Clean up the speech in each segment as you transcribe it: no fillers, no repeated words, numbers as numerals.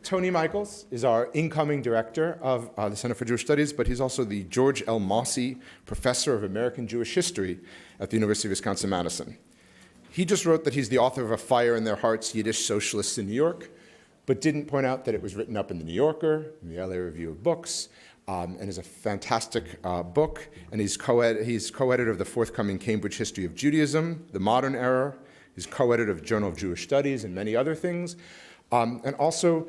Tony Michaels is our incoming director of the Center for Jewish Studies, but he's also the George L. Mossey Professor of American Jewish History at the University of Wisconsin-Madison. He just wrote that he's the author of A Fire in Their Hearts, Yiddish Socialists in New York, but didn't point out that it was written up in The New Yorker, in the LA Review of Books, and is a fantastic book. And he's co-editor of the forthcoming Cambridge History of Judaism, The Modern Era. He's co-editor of Journal of Jewish Studies and many other things. And also,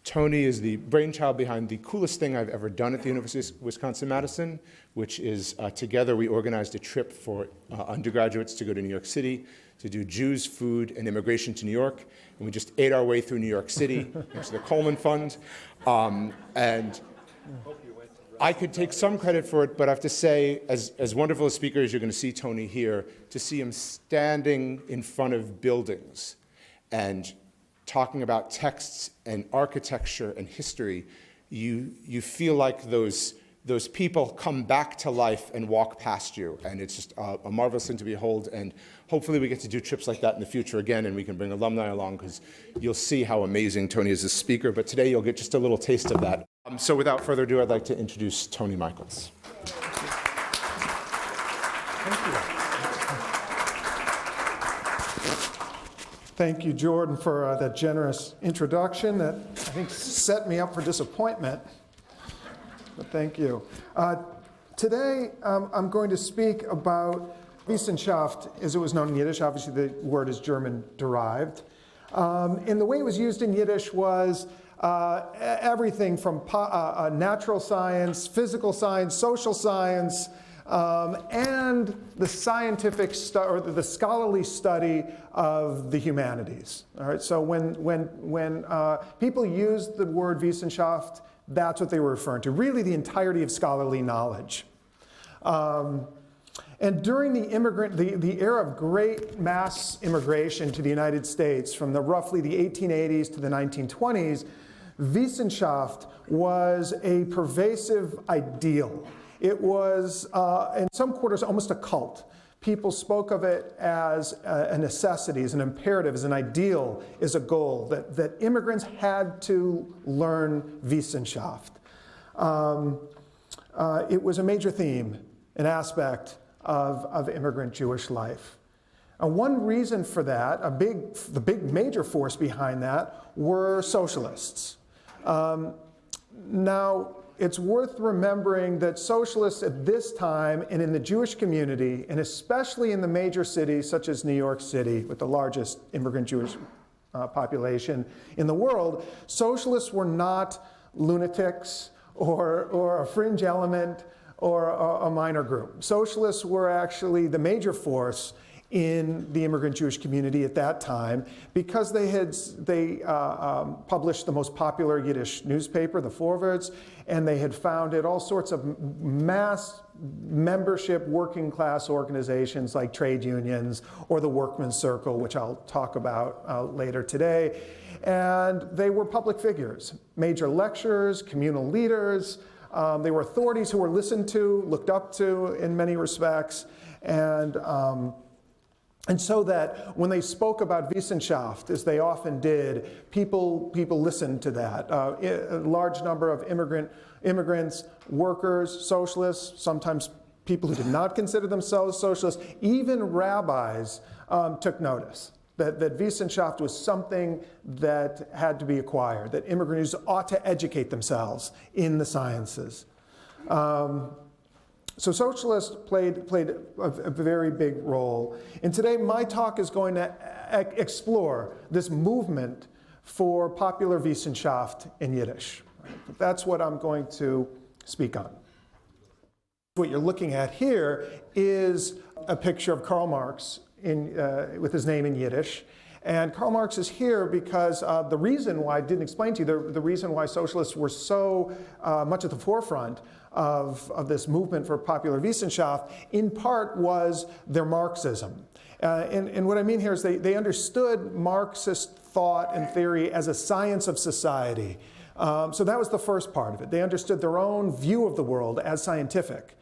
Tony is the brainchild behind the coolest thing I've ever done at the University of Wisconsin-Madison, which is together we organized a trip for undergraduates to go to New York City to do Jews, food, and immigration to New York. And we just ate our way through New York City, thanks to the Coleman Fund. And I could take some credit for it, but I have to say, as wonderful a speaker as you're going to see Tony here, to see him standing in front of buildings and talking about texts and architecture and history, you feel like those people come back to life and walk past you. And it's just a marvelous thing to behold. And hopefully we get to do trips like that in the future again, and we can bring alumni along, because you'll see how amazing Tony is as a speaker. But today you'll get just a little taste of that. So without further ado, I'd like to introduce Tony Michaels. Thank you. Thank you, Jordan, for that generous introduction that I think set me up for disappointment. But thank you. Today, I'm going to speak about Wissenschaft, as it was known in Yiddish. Obviously, the word is German-derived. And the way it was used in Yiddish was everything from natural science, physical science, social science, and the scientific or the scholarly study of the humanities. All right. So when people used the word Wissenschaft, that's what they were referring to. Really, the entirety of scholarly knowledge. And during the era of great mass immigration to the United States, from roughly the 1880s to the 1920s, Wissenschaft was a pervasive ideal. It was, in some quarters, almost a cult. People spoke of it as a necessity, as an imperative, as an ideal, as a goal, that immigrants had to learn Wissenschaft. It was a major theme, an aspect of immigrant Jewish life. And one reason for that, the big major force behind that, were socialists. Now, it's worth remembering that socialists at this time and in the Jewish community, and especially in the major cities such as New York City, with the largest immigrant Jewish population in the world, socialists were not lunatics or a fringe element or a minor group. Socialists were actually the major force in the immigrant Jewish community at that time, because they published the most popular Yiddish newspaper, the Vorwärts, and they had founded all sorts of mass membership working class organizations like trade unions or the Workmen's Circle, which I'll talk about later today. And they were public figures, major lecturers, communal leaders. They were authorities who were listened to, looked up to in many respects. And so that when they spoke about Wissenschaft, as they often did, people listened to that. A large number of immigrants, workers, socialists, sometimes people who did not consider themselves socialists, even rabbis took notice that Wissenschaft was something that had to be acquired, that immigrants ought to educate themselves in the sciences. So socialists played a very big role. And today my talk is going to explore this movement for popular Wissenschaft in Yiddish. That's what I'm going to speak on. What you're looking at here is a picture of Karl Marx with his name in Yiddish. And Karl Marx is here because the reason why, I didn't explain to you, the reason why socialists were so much at the forefront of this movement for popular Wissenschaft, in part was their Marxism. And what I mean here is they understood Marxist thought and theory as a science of society. So that was the first part of it. They understood their own view of the world as scientific.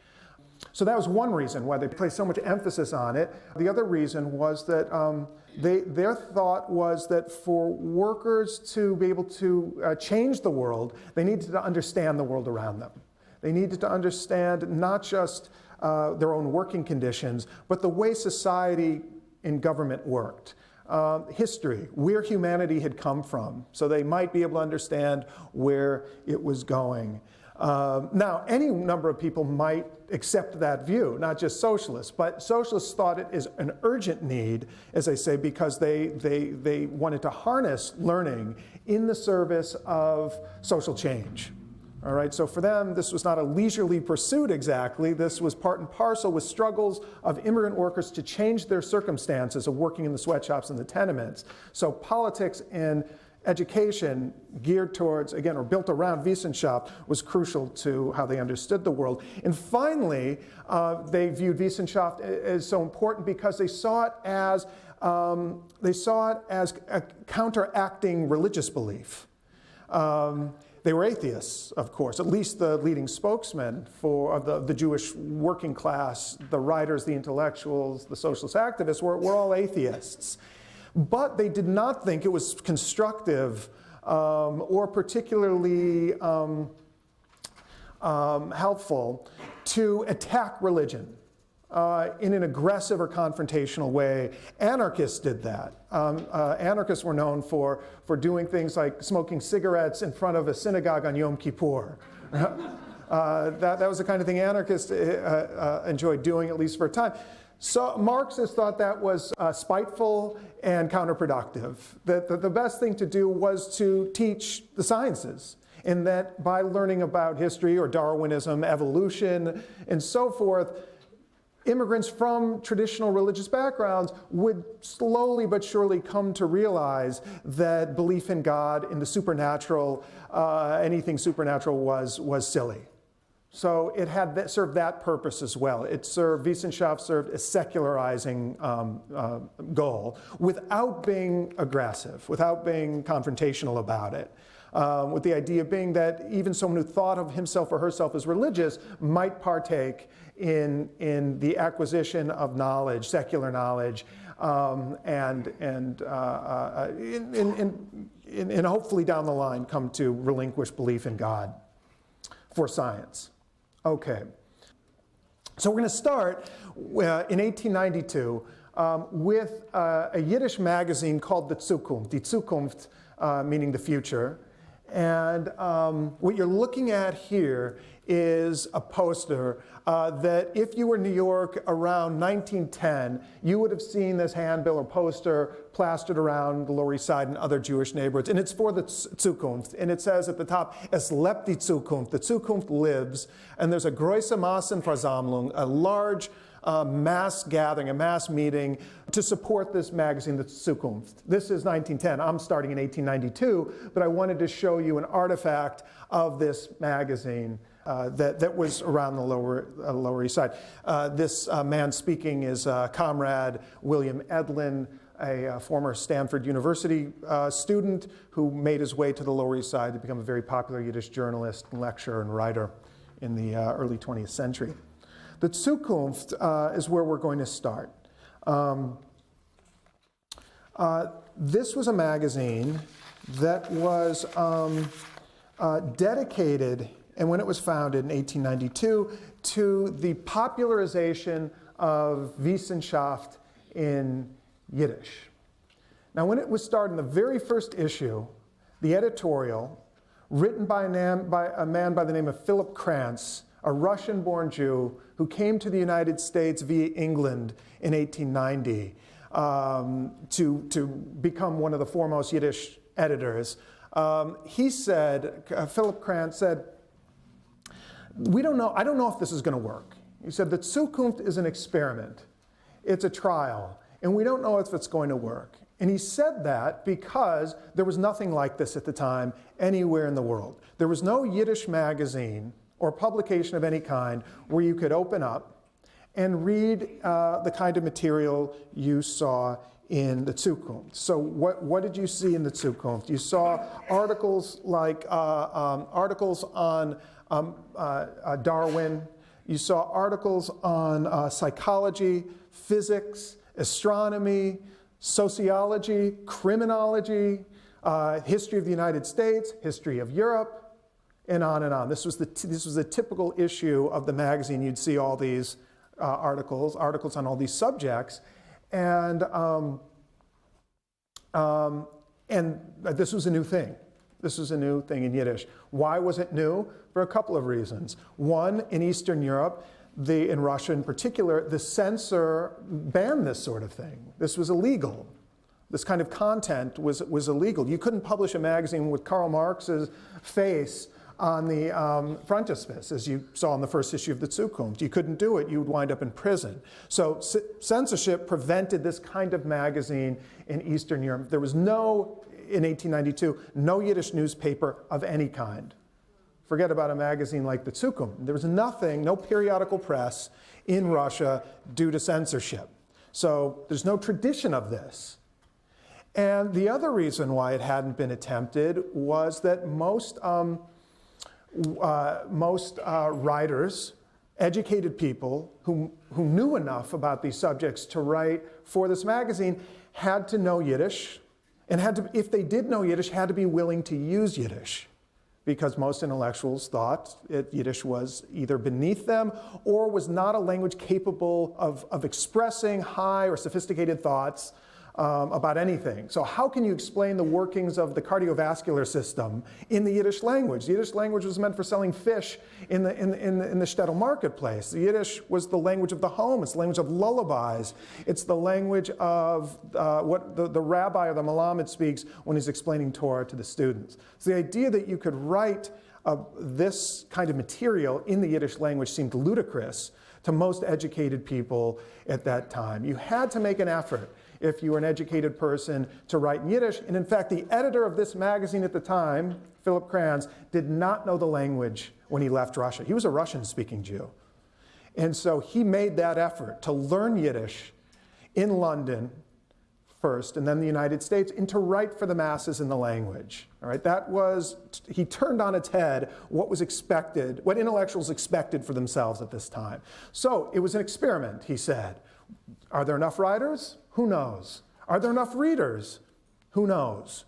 So that was one reason why they placed so much emphasis on it. The other reason was that Their thought was that for workers to be able to change the world, they needed to understand the world around them. They needed to understand not just their own working conditions, but the way society and government worked. History, where humanity had come from, so they might be able to understand where it was going. Now, any number of people might accept that view, not just socialists, but socialists thought it is an urgent need, as I say, because they wanted to harness learning in the service of social change. All right, so for them, this was not a leisurely pursuit exactly. This was part and parcel with struggles of immigrant workers to change their circumstances of working in the sweatshops and the tenements. So politics and education geared towards, again, or built around Wissenschaft was crucial to how they understood the world. And finally, they viewed Wissenschaft as so important because they saw it as counteracting religious belief. They were atheists, of course, at least the leading spokesmen for the Jewish working class, the writers, the intellectuals, the socialist activists were all atheists. But they did not think it was constructive or particularly helpful to attack religion in an aggressive or confrontational way. Anarchists did that. Anarchists were known for doing things like smoking cigarettes in front of a synagogue on Yom Kippur. That was the kind of thing anarchists enjoyed doing, at least for a time. So Marxists thought that was spiteful and counterproductive, that the best thing to do was to teach the sciences, and that by learning about history or Darwinism, evolution, and so forth, immigrants from traditional religious backgrounds would slowly but surely come to realize that belief in God, in the supernatural, anything supernatural was silly. So it had served that purpose as well. Wissenschaft served a secularizing goal without being aggressive, without being confrontational about it. With the idea being that even someone who thought of himself or herself as religious might partake in the acquisition of knowledge, secular knowledge, and hopefully down the line come to relinquish belief in God for science. Okay, so we're going to start in 1892 with a Yiddish magazine called the Zukunft, Die Zukunft, meaning the future. And what you're looking at here is a poster that if you were in New York around 1910, you would have seen this handbill or poster plastered around the Lower East Side and other Jewish neighborhoods. And it's for the Zukunft. And it says at the top, Es lebt die Zukunft. The Zukunft lives. And there's a große Massenversammlung, a large mass gathering, a mass meeting to support this magazine, the Zukunft. This is 1910. I'm starting in 1892, but I wanted to show you an artifact of this magazine that was around the Lower East Side. This man speaking is Comrade William Edlin, a former Stanford University student who made his way to the Lower East Side to become a very popular Yiddish journalist, lecturer, and writer in the early 20th century. The Zukunft is where we're going to start. This was a magazine that was dedicated, and when it was founded in 1892, to the popularization of Wissenschaft in Yiddish. Now, when it was started in the very first issue, the editorial, written by a man by the name of Philip Krantz, a Russian-born Jew who came to the United States via England in 1890 to become one of the foremost Yiddish editors. He said, Philip Krantz said, I don't know if this is going to work. He said, the Zukunft is an experiment. It's a trial, and we don't know if it's going to work. And he said that because there was nothing like this at the time anywhere in the world. There was no Yiddish magazine or publication of any kind where you could open up and read the kind of material you saw in the Zukunft. So what did you see in the Zukunft? You saw articles like articles on Darwin. You saw articles on psychology, physics, astronomy, sociology, criminology, history of the United States, history of Europe, and on and on. This was a typical issue of the magazine. You'd see all these articles on all these subjects, and this was a new thing. This was a new thing in Yiddish. Why was it new? For a couple of reasons. One, in Eastern Europe, in Russia in particular, the censor banned this sort of thing. This was illegal. This kind of content was illegal. You couldn't publish a magazine with Karl Marx's face on the frontispiece, as you saw in the first issue of the Zukunft. You couldn't do it. You would wind up in prison. So censorship prevented this kind of magazine in Eastern Europe. There was in 1892, no Yiddish newspaper of any kind. Forget about a magazine like the Zukunft. There was nothing, no periodical press in Russia due to censorship. So there's no tradition of this. And the other reason why it hadn't been attempted was that most writers, educated people who knew enough about these subjects to write for this magazine had to know Yiddish, and if they did know Yiddish, had to be willing to use Yiddish, because most intellectuals thought Yiddish was either beneath them or was not a language capable of expressing high or sophisticated thoughts about anything. So how can you explain the workings of the cardiovascular system in the Yiddish language? The Yiddish language was meant for selling fish in the shtetl marketplace. The Yiddish was the language of the home. It's the language of lullabies. It's the language of what the rabbi or the Malamed speaks when he's explaining Torah to the students. So the idea that you could write this kind of material in the Yiddish language seemed ludicrous to most educated people at that time. You had to make an effort, if you were an educated person, to write in Yiddish. And in fact, the editor of this magazine at the time, Philip Kranz, did not know the language when he left Russia. He was a Russian-speaking Jew. And so he made that effort to learn Yiddish in London first, and then the United States, and to write for the masses in the language. All right, he turned on its head what was expected, what intellectuals expected for themselves at this time. So it was an experiment, he said. Are there enough writers? Who knows? Are there enough readers? Who knows?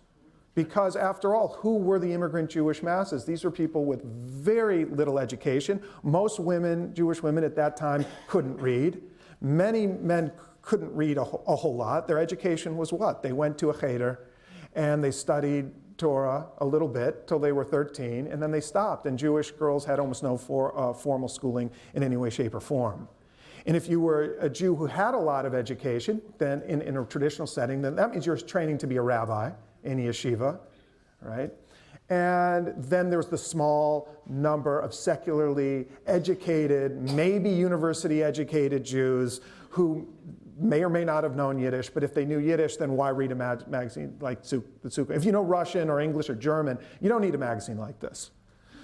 Because after all, who were the immigrant Jewish masses? These were people with very little education. Most women, Jewish women at that time, couldn't read. Many men couldn't read a whole lot. Their education was what? They went to a cheder and they studied Torah a little bit till they were 13, and then they stopped. And Jewish girls had almost no formal schooling in any way, shape, or form. And if you were a Jew who had a lot of education, then in a traditional setting, then that means you're training to be a rabbi in yeshiva, right? And then there's the small number of secularly educated, maybe university educated Jews who may or may not have known Yiddish, but if they knew Yiddish, then why read a magazine like the Zukunft? If you know Russian or English or German, you don't need a magazine like this.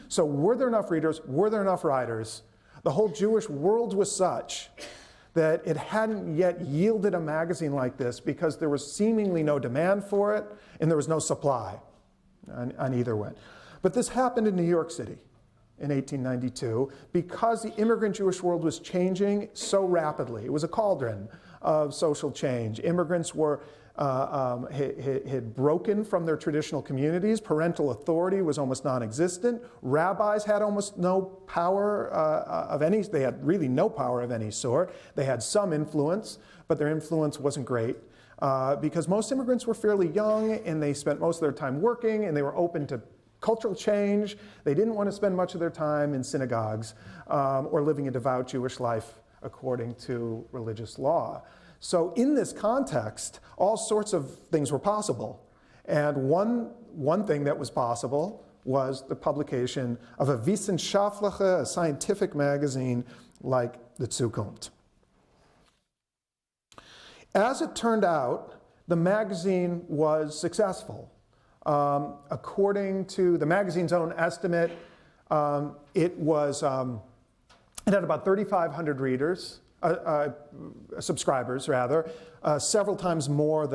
So were there enough readers? Were there enough writers? The whole Jewish world was such that it hadn't yet yielded a magazine like this because there was seemingly no demand for it and there was no supply on either end. But this happened in New York City in 1892 because the immigrant Jewish world was changing so rapidly. It was a cauldron of social change. Immigrants had broken from their traditional communities. Parental authority was almost non-existent. Rabbis had almost no power of any. They had really no power of any sort. They had some influence, but their influence wasn't great because most immigrants were fairly young and they spent most of their time working and they were open to cultural change. They didn't want to spend much of their time in synagogues or living a devout Jewish life according to religious law. So in this context, all sorts of things were possible. And one thing that was possible was the publication of a wissenschaftliche, a scientific magazine like the Zukunft. As it turned out, the magazine was successful. According to the magazine's own estimate, it had about 3,500 readers. Subscribers, rather, several times more,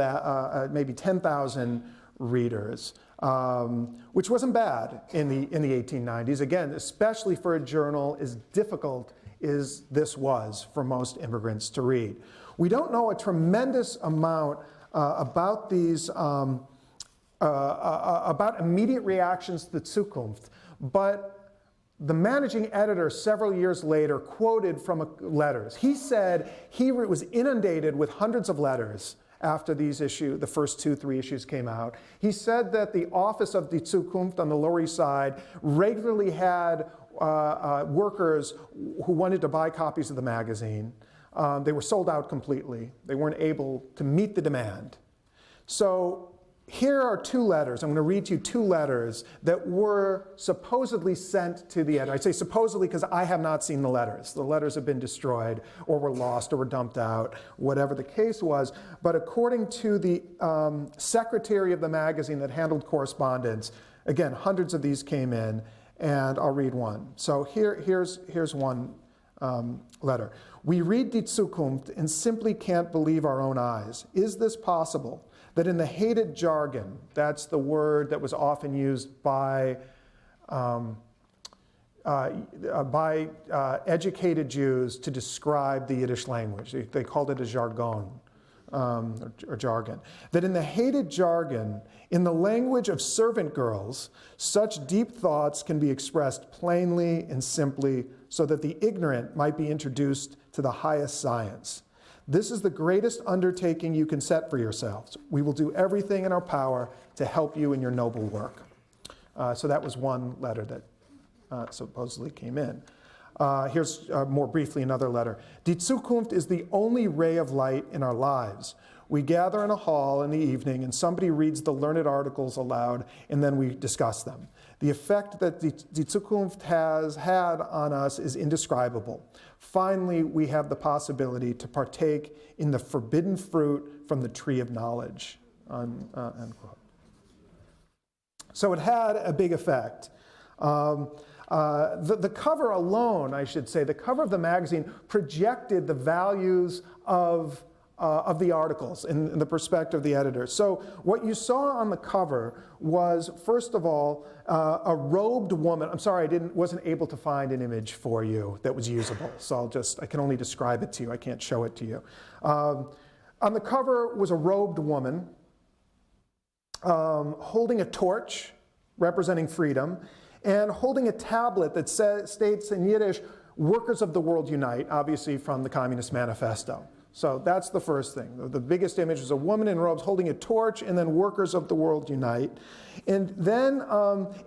maybe 10,000 readers, which wasn't bad in the 1890s. Again, especially for a journal as difficult as this was for most immigrants to read. We don't know a tremendous amount about these, about immediate reactions to the Zukunft, but the managing editor several years later quoted from letters. He said he was inundated with hundreds of letters after these issues, the first 2-3 issues came out. He said that the office of the Zukunft on the Lower East Side regularly had workers who wanted to buy copies of the magazine. They were sold out completely. They weren't able to meet the demand. So here are 2 letters. I'm going to read you 2 letters that were supposedly sent to the editor. I say supposedly because I have not seen the letters. The letters have been destroyed or were lost or were dumped out, whatever the case was. But according to the secretary of the magazine that handled correspondence, again, hundreds of these came in, and I'll read one. So here's one letter. We read Die Zukunft and simply can't believe our own eyes. Is this possible? That in the hated jargon, that's the word that was often used by educated Jews to describe the Yiddish language. They called it a jargon, or jargon. That in the hated jargon, in the language of servant girls, such deep thoughts can be expressed plainly and simply so that the ignorant might be introduced to the highest science. This is the greatest undertaking you can set for yourselves. We will do everything in our power to help you in your noble work. So that was one letter that supposedly came in. Here's more briefly another letter. Die Zukunft is the only ray of light in our lives. We gather in a hall in the evening and somebody reads the learned articles aloud and then we discuss them. The effect that Die Zukunft has had on us is indescribable. Finally, we have the possibility to partake in the forbidden fruit from the tree of knowledge. Unquote. So it had a big effect. The cover alone, I should say, the cover of the magazine projected the values of the articles in the perspective of the editor. So what you saw on the cover was, first of all, a robed woman. I'm sorry, wasn't able to find an image for you that was usable. So I can only describe it to you. I can't show it to you. On the cover was a robed woman holding a torch representing freedom and holding a tablet that states in Yiddish, "Workers of the world unite," obviously from the Communist Manifesto. So that's the first thing. The biggest image is a woman in robes holding a torch, and then "Workers of the world unite." And then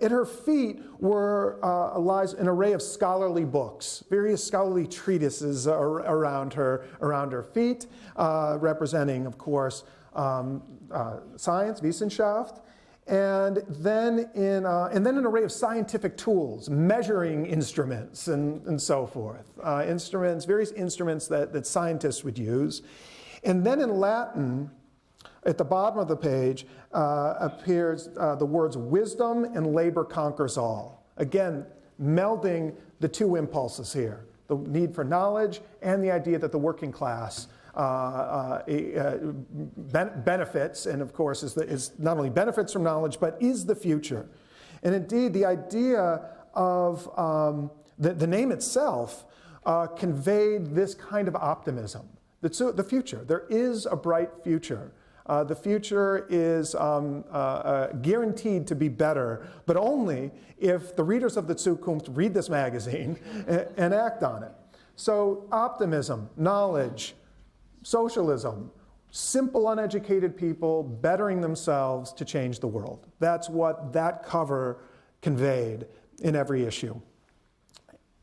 at her feet lies an array of scholarly books, various scholarly treatises around her feet, representing, of course, science, Wissenschaft. And then an array of scientific tools, measuring instruments and so forth. Various instruments that scientists would use. And then in Latin, at the bottom of the page, appears the words "wisdom and labor conquers all." Again, melding the 2 impulses here, the need for knowledge and the idea that the working class benefits, and of course is not only benefits from knowledge, but is the future. And indeed, the idea of the name itself conveyed this kind of optimism. The future, there is a bright future. The future is guaranteed to be better, but only if the readers of the Zukunft read this magazine and act on it. So optimism, knowledge, socialism, simple, uneducated people bettering themselves to change the world. That's what that cover conveyed in every issue.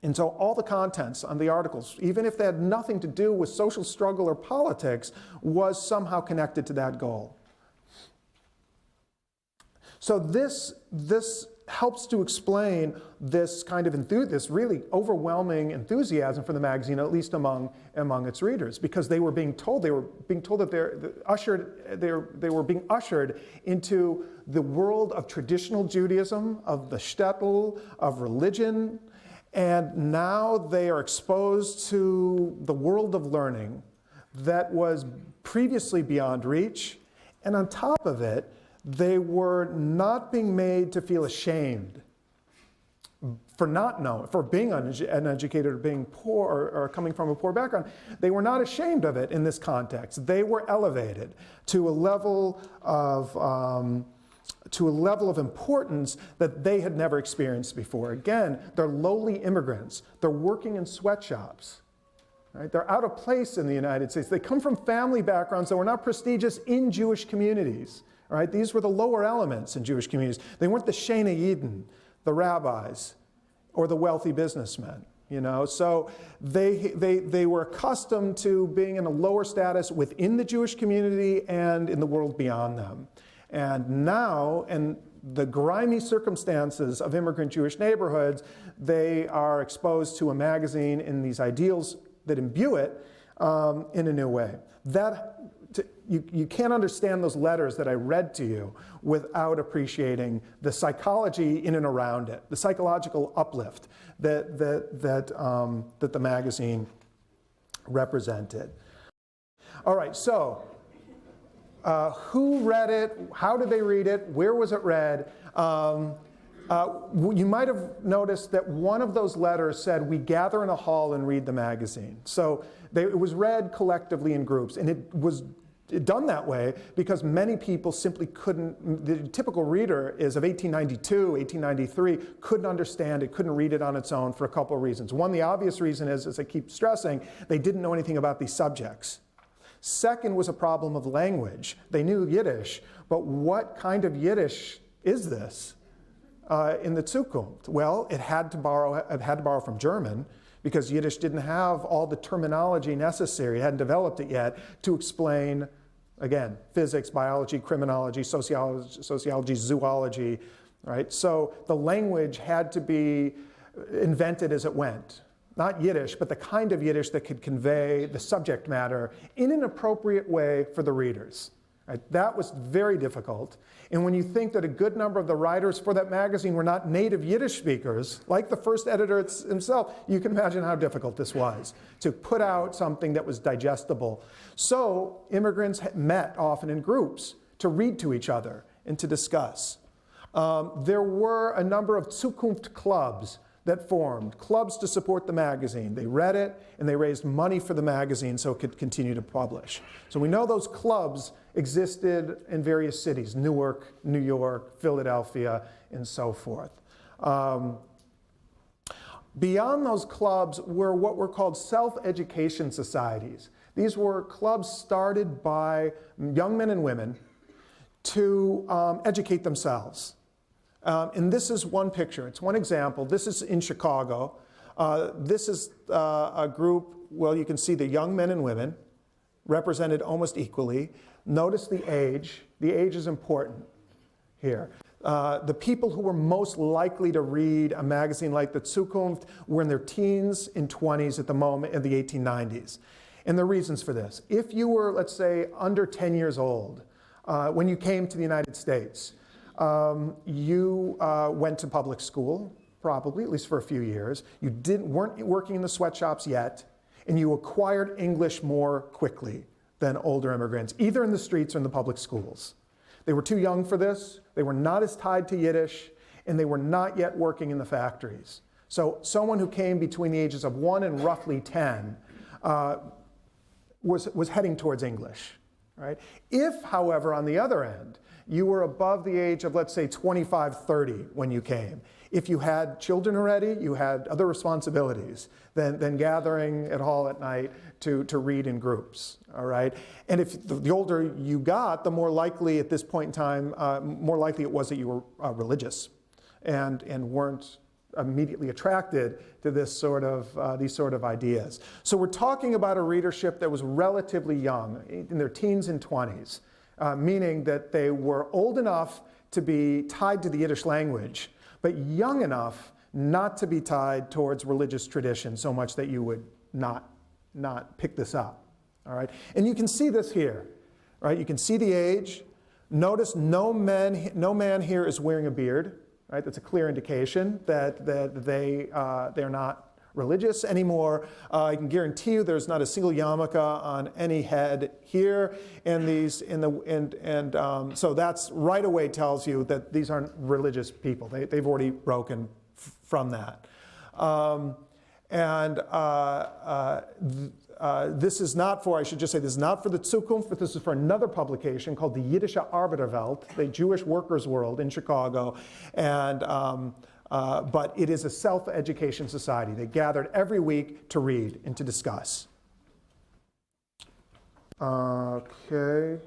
And so all the contents on the articles, even if they had nothing to do with social struggle or politics, was somehow connected to that goal. So this helps to explain this kind of this really overwhelming enthusiasm for the magazine, at least among its readers, because they were being told that they were being ushered into the world of traditional Judaism, of the shtetl, of religion, and now they are exposed to the world of learning that was previously beyond reach, and on top of it, they were not being made to feel ashamed for not knowing, for being uneducated or being poor or coming from a poor background. They were not ashamed of it in this context. They were elevated to a level of importance that they had never experienced before. Again, they're lowly immigrants. They're working in sweatshops. Right? They're out of place in the United States. They come from family backgrounds that were not prestigious in Jewish communities. Right? These were the lower elements in Jewish communities. They weren't the Shena Yidden, the rabbis, or the wealthy businessmen. So they were accustomed to being in a lower status within the Jewish community and in the world beyond them. And now, in the grimy circumstances of immigrant Jewish neighborhoods, they are exposed to a magazine and these ideals that imbue it in a new way. You can't understand those letters that I read to you without appreciating the psychology in and around it, the psychological uplift that the magazine represented. All right, so who read it? How did they read it? Where was it read? You might have noticed that one of those letters said, "We gather in a hall and read the magazine." So it was read collectively in groups, and it was done that way because many people simply couldn't, the typical reader is of 1892, 1893, couldn't understand it, couldn't read it on its own for a couple of reasons. One, the obvious reason is, as I keep stressing, they didn't know anything about these subjects. Second was a problem of language. They knew Yiddish, but what kind of Yiddish is this in the Zukunft? Well, it had to borrow from German, because Yiddish didn't have all the terminology necessary, it hadn't developed it yet, to explain, again, physics, biology, criminology, sociology, zoology, right? So the language had to be invented as it went. Not Yiddish, but the kind of Yiddish that could convey the subject matter in an appropriate way for the readers. Right? That was very difficult. And when you think that a good number of the writers for that magazine were not native Yiddish speakers, like the first editor himself, you can imagine how difficult this was to put out something that was digestible. So immigrants met often in groups to read to each other and to discuss. There were a number of Zukunft clubs that formed, clubs to support the magazine. They read it and they raised money for the magazine so it could continue to publish. So we know those clubs existed in various cities, Newark, New York, Philadelphia, and so forth. Beyond those clubs were what were called self-education societies. These were clubs started by young men and women to educate themselves. And this is one picture. It's one example. This is in Chicago. This is a group, well, you can see the young men and women represented almost equally. Notice the age. The age is important here. The people who were most likely to read a magazine like the Zukunft were in their teens and 20s at the moment in the 1890s. And the reasons for this. If you were, let's say, under 10 years old when you came to the United States, you went to public school, probably, at least for a few years. You weren't working in the sweatshops yet, and you acquired English more quickly than older immigrants, either in the streets or in the public schools. They were too young for this, they were not as tied to Yiddish, and they were not yet working in the factories. So someone who came between the ages of 1 and roughly 10 was heading towards English. Right? If, however, on the other end, you were above the age of, let's say, 25, 30 when you came, if you had children already, you had other responsibilities than gathering at hall at night to read in groups, all right? And if the older you got, the more likely at this point in time, more likely it was that you were religious and weren't immediately attracted to this sort of, these sort of ideas. So we're talking about a readership that was relatively young, in their teens and 20s, meaning that they were old enough to be tied to the Yiddish language, but young enough not to be tied towards religious tradition so much that you would not pick this up, all right? And you can see this here, right? You can see the age. Notice no man here is wearing a beard. Right? That's a clear indication that they're not religious anymore. I can guarantee you there's not a single yarmulke on any head here. So that's right away tells you that these aren't religious people. They've already broken from that. This is not for, I should just say, this is not for the Zukunft, but this is for another publication called the Jiddische Arbeiterwelt, the Jewish Workers' World in Chicago. But it is a self-education society. They gathered every week to read and to discuss. Okay.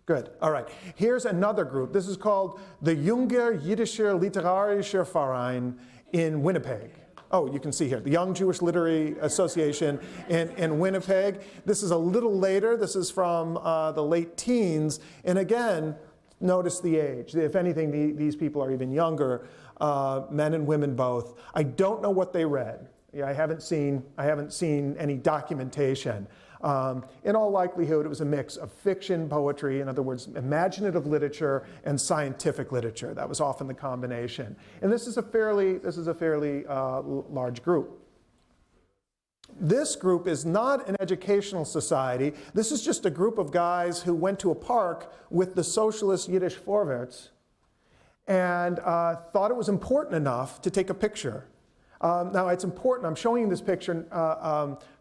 Good. All right. Here's another group. This is called the Junger Jiddischer Literarischer Verein in Winnipeg. Oh, you can see here, the Young Jewish Literary Association in Winnipeg. This is a little later. This is from the late teens. And again, notice the age. If anything, these people are even younger, men and women both. I don't know what they read. I haven't seen any documentation. In all likelihood, it was a mix of fiction, poetry, in other words, imaginative literature and scientific literature. That was often the combination. And this is a fairly large group. This group is not an educational society. This is just a group of guys who went to a park with the socialist Yiddish Vorwärts and thought it was important enough to take a picture. Now, it's important. I'm showing you this picture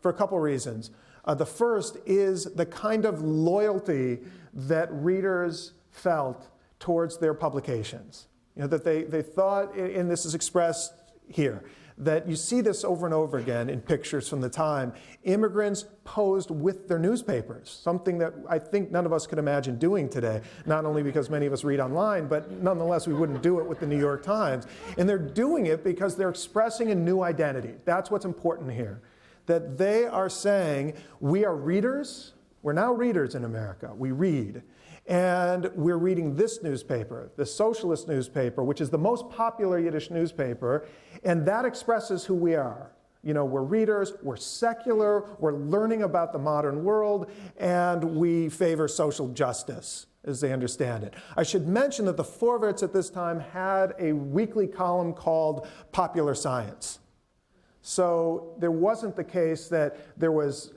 for a couple reasons. The first is the kind of loyalty that readers felt towards their publications. You know, that they thought, and this is expressed here, that you see this over and over again in pictures from the time. Immigrants posed with their newspapers, something that I think none of us could imagine doing today, not only because many of us read online, but nonetheless we wouldn't do it with the New York Times. And they're doing it because they're expressing a new identity. That's what's important here. That they are saying, we are readers, we're now readers in America, we read. And we're reading this newspaper, the socialist newspaper, which is the most popular Yiddish newspaper, and that expresses who we are. You know, we're readers, we're secular, we're learning about the modern world, and we favor social justice, as they understand it. I should mention that the Vorwärts at this time had a weekly column called Popular Science. So there wasn't the case that there was,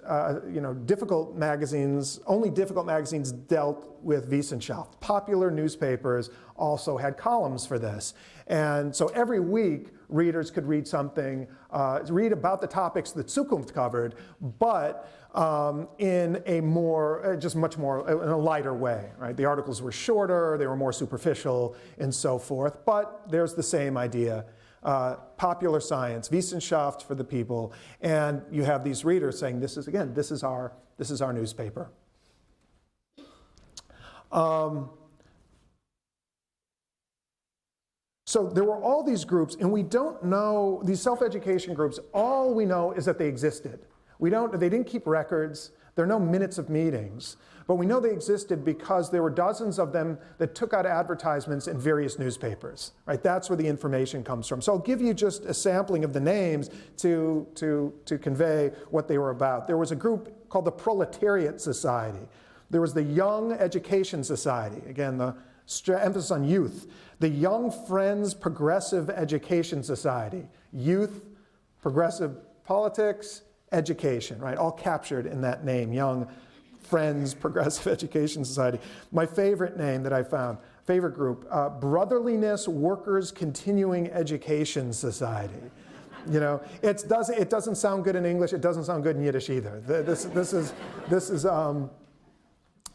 difficult magazines, only difficult magazines dealt with Wissenschaft. Popular newspapers also had columns for this. And so every week, readers could read something, read about the topics that Zukunft covered, but in a more, much more, in a lighter way, right? The articles were shorter, they were more superficial, and so forth, but there's the same idea. Popular science, Wissenschaft for the people, and you have these readers saying, this is our newspaper. So there were all these groups, and we don't know, these self-education groups, all we know is that they existed. They didn't keep records, there are no minutes of meetings, but we know they existed because there were dozens of them that took out advertisements in various newspapers, right? That's where the information comes from. So I'll give you just a sampling of the names to convey what they were about. There was a group called the Proletariat Society. There was the Young Education Society, again, the emphasis on youth. The Young Friends Progressive Education Society, youth, progressive politics, education, right? All captured in that name, Young Friends Progressive Education Society. My favorite name that I found, favorite group, Brotherliness Workers Continuing Education Society. You know, it doesn't sound good in English. It doesn't sound good in Yiddish either. This is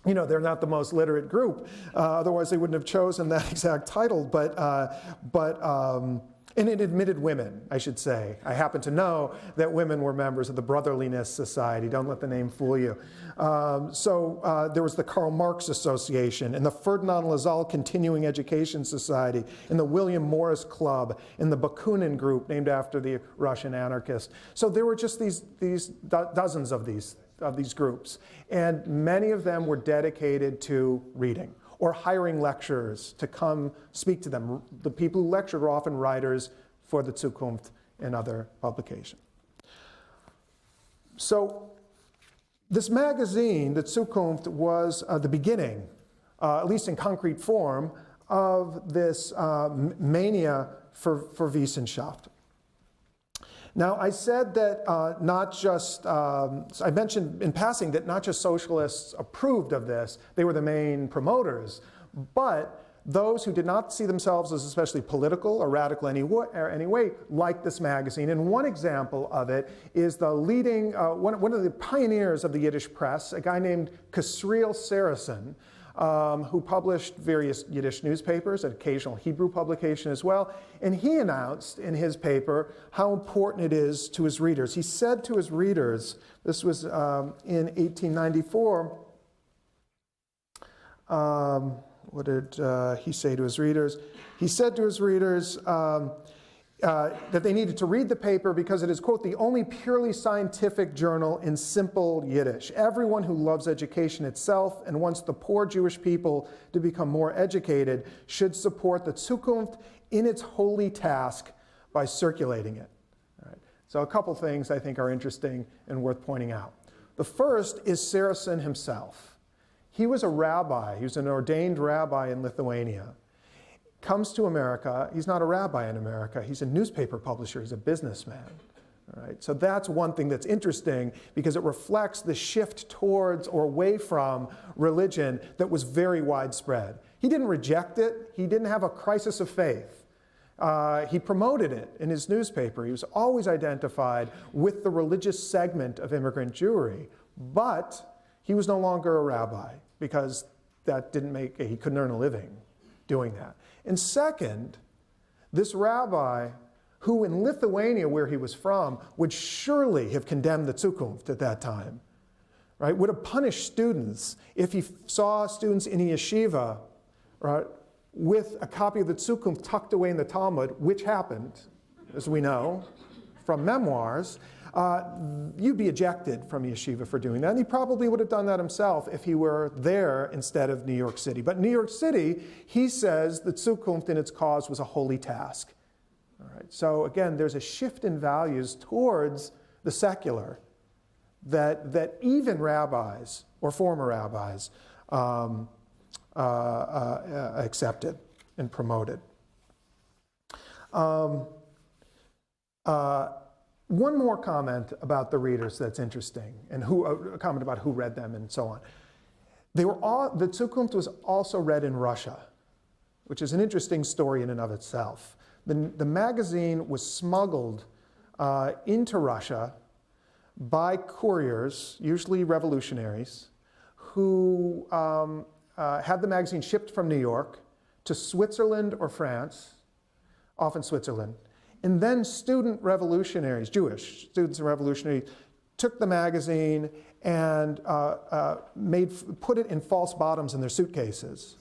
they're not the most literate group. Otherwise, they wouldn't have chosen that exact title. And it admitted women, I should say. I happen to know that women were members of the Brotherliness Society. Don't let the name fool you. There was the Karl Marx Association, and the Ferdinand Lassalle Continuing Education Society, and the William Morris Club, and the Bakunin Group, named after the Russian anarchist. So there were just these dozens of these groups, and many of them were dedicated to reading, or hiring lecturers to come speak to them. The people who lectured were often writers for the Zukunft and other publications. So this magazine, the Zukunft, was the beginning, at least in concrete form, of this mania for Wissenschaft. Now, I said that I mentioned in passing that not just socialists approved of this, they were the main promoters, but those who did not see themselves as especially political or radical anyway liked this magazine. And one example of it is the leading, one of the pioneers of the Yiddish press, a guy named Kasriel Saracen, who published various Yiddish newspapers, an occasional Hebrew publication as well. And he announced in his paper how important it is to his readers. He said to his readers, this was in 1894, what did he say to his readers? He said to his readers that they needed to read the paper because it is, quote, the only purely scientific journal in simple Yiddish. Everyone who loves education itself and wants the poor Jewish people to become more educated should support the Zukunft in its holy task by circulating it. All right. So a couple things I think are interesting and worth pointing out. The first is Saracen himself. He was a rabbi. He was an ordained rabbi in Lithuania. Comes to America. He's not a rabbi in America. He's a newspaper publisher. He's a businessman. All right? So that's one thing that's interesting because it reflects the shift towards or away from religion that was very widespread. He didn't reject it. He didn't have a crisis of faith. He promoted it in his newspaper. He was always identified with the religious segment of immigrant Jewry, but he was no longer a rabbi because that didn't make, he couldn't earn a living doing that. And second, this rabbi, who in Lithuania, where he was from, would surely have condemned the Zukunft at that time, right? Would have punished students if he saw students in a yeshiva, right, with a copy of the Zukunft tucked away in the Talmud, which happened, as we know from memoirs. You'd be ejected from yeshiva for doing that. And he probably would have done that himself if he were there instead of New York City. But New York City, he says that Zukunft in its cause was a holy task. All right. So again, there's a shift in values towards the secular that even rabbis or former rabbis accepted and promoted. One more comment about the readers that's interesting, and a comment about who read them and so on. The Zukunft was also read in Russia, which is an interesting story in and of itself. The magazine was smuggled into Russia by couriers, usually revolutionaries, who had the magazine shipped from New York to Switzerland or France, often Switzerland. And then student revolutionaries, Jewish students and revolutionaries, took the magazine and put it in false bottoms in their suitcases,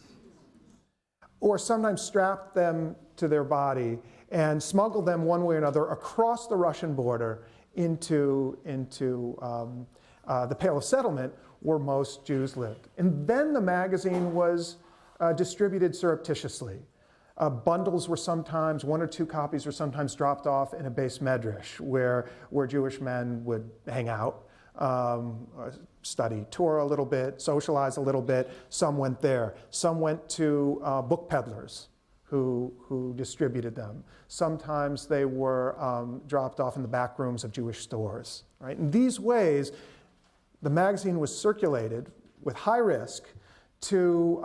or sometimes strapped them to their body and smuggled them one way or another across the Russian border into the Pale of Settlement, where most Jews lived. And then the magazine was distributed surreptitiously. Bundles were sometimes, 1 or 2 copies were sometimes dropped off in a base medrash where Jewish men would hang out, study Torah a little bit, socialize a little bit. Some went there. Some went to book peddlers who distributed them. Sometimes they were dropped off in the back rooms of Jewish stores. Right? In these ways, the magazine was circulated with high risk to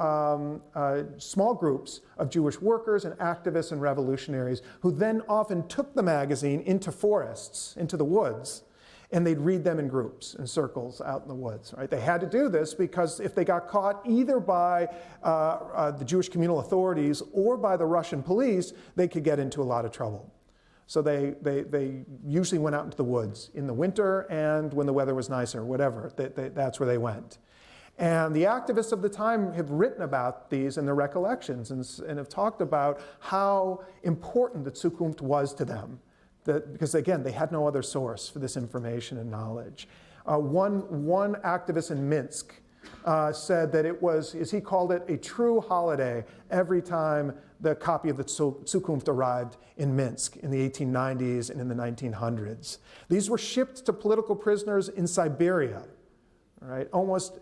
small groups of Jewish workers and activists and revolutionaries who then often took the magazine into forests, into the woods, and they'd read them in groups, in circles out in the woods. Right? They had to do this because if they got caught either by the Jewish communal authorities or by the Russian police, they could get into a lot of trouble. So they usually went out into the woods in the winter and when the weather was nicer, whatever. That's where they went. And the activists of the time have written about these in their recollections and have talked about how important the Zukunft was to them. Because again, they had no other source for this information and knowledge. One activist in Minsk said that it was, as he called it, a true holiday every time the copy of the Zukunft arrived in Minsk in the 1890s and in the 1900s. These were shipped to political prisoners in Siberia. Right?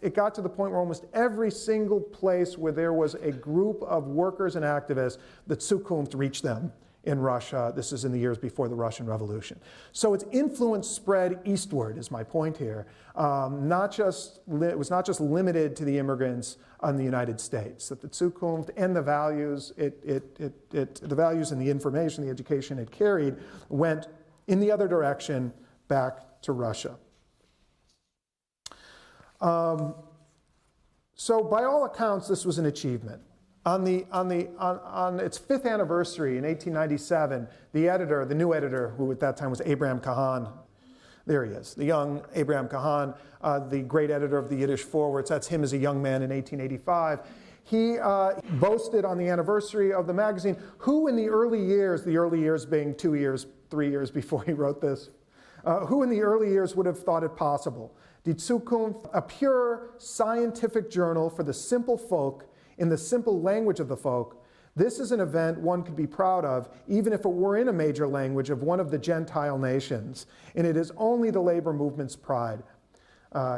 It got to the point where almost every single place where there was a group of workers and activists, the Zukunft reached them in Russia. This is in the years before the Russian Revolution. So its influence spread eastward, is my point here. It was not just limited to the immigrants in the United States. That the Zukunft and the values, the values and the information, the education it carried, went in the other direction back to Russia. So by all accounts, this was an achievement. On its 5th anniversary in 1897, the new editor, who at that time was Abraham Kahan, there he is, the young Abraham Kahan, the great editor of the Yiddish Forwards, that's him as a young man in 1885. He boasted on the anniversary of the magazine, who in the early years being 2 years, 3 years before he wrote this, who in the early years would have thought it possible? Die Zukunft, a pure scientific journal for the simple folk in the simple language of the folk. This is an event one could be proud of, even if it were in a major language of one of the Gentile nations. And it is only the labor movement's pride,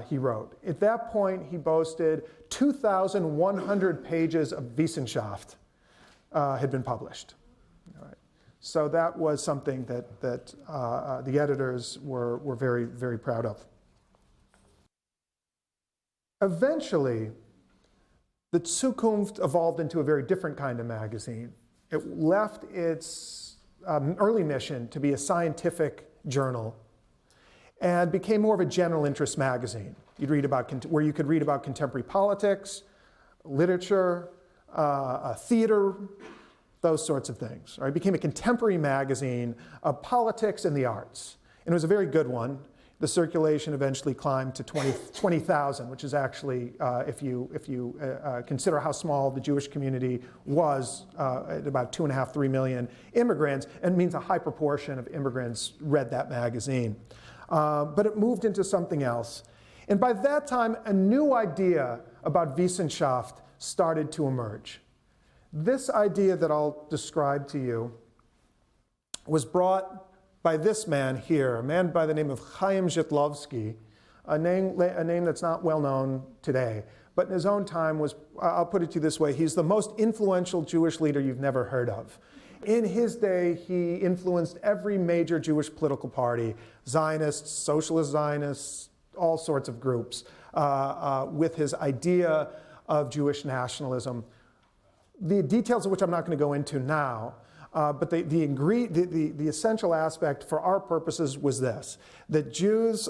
he wrote. At that point, he boasted 2,100 pages of Wissenschaft had been published. All right. So that was something that the editors were very, very proud of. Eventually, the Zukunft evolved into a very different kind of magazine. It left its early mission to be a scientific journal and became more of a general interest magazine. Where you could read about contemporary politics, literature, theater, those sorts of things. Right? It became a contemporary magazine of politics and the arts. And it was a very good one. The circulation eventually climbed to 20,000, which is actually, if you consider how small the Jewish community was, at about 2.5, 3 million immigrants, and means a high proportion of immigrants read that magazine. But it moved into something else. And by that time, a new idea about Wissenschaft started to emerge. This idea that I'll describe to you was brought by this man here, a man by the name of Chaim Zhitlovsky, a name that's not well known today, but in his own time was, I'll put it to you this way, he's the most influential Jewish leader you've never heard of. In his day, he influenced every major Jewish political party, Zionists, socialist Zionists, all sorts of groups, with his idea of Jewish nationalism, the details of which I'm not going to go into now. But the essential aspect for our purposes was this, that Jews,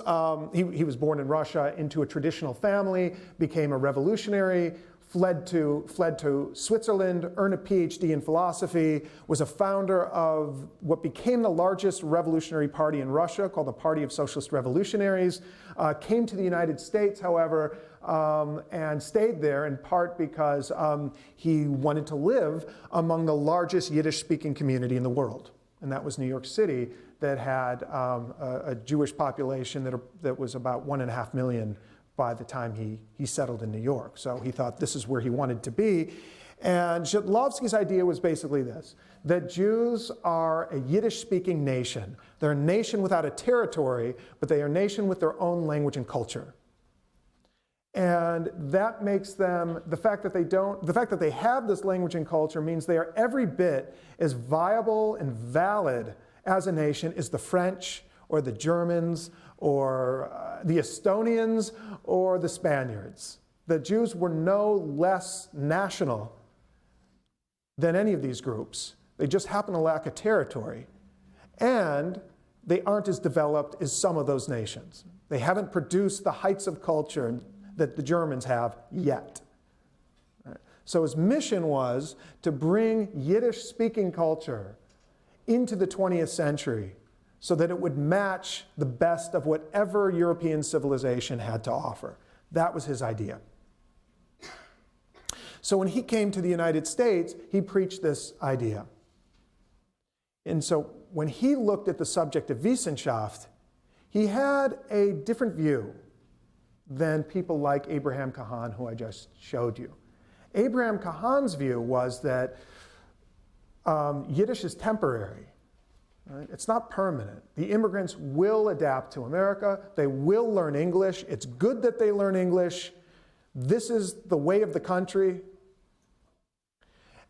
he was born in Russia into a traditional family, became a revolutionary, fled to Switzerland, earned a PhD in philosophy, was a founder of what became the largest revolutionary party in Russia, called the Party of Socialist Revolutionaries, came to the United States, however, and stayed there in part because he wanted to live among the largest Yiddish-speaking community in the world. And that was New York City, that had a Jewish population that was about 1.5 million by the time he settled in New York. So he thought this is where he wanted to be. And Zhitlovsky's idea was basically this, that Jews are a Yiddish-speaking nation. They're a nation without a territory, but they are a nation with their own language and culture. And that makes them, the fact that they have this language and culture means they are every bit as viable and valid as a nation as the French or the Germans or the Estonians or the Spaniards. The Jews were no less national than any of these groups. They just happen to lack a territory. And they aren't as developed as some of those nations. They haven't produced the heights of culture that the Germans have yet. So his mission was to bring Yiddish-speaking culture into the 20th century so that it would match the best of whatever European civilization had to offer. That was his idea. So when he came to the United States, he preached this idea. And so when he looked at the subject of Wissenschaft, he had a different view than people like Abraham Kahan, who I just showed you. Abraham Kahan's view was that Yiddish is temporary. Right? It's not permanent. The immigrants will adapt to America. They will learn English. It's good that they learn English. This is the way of the country.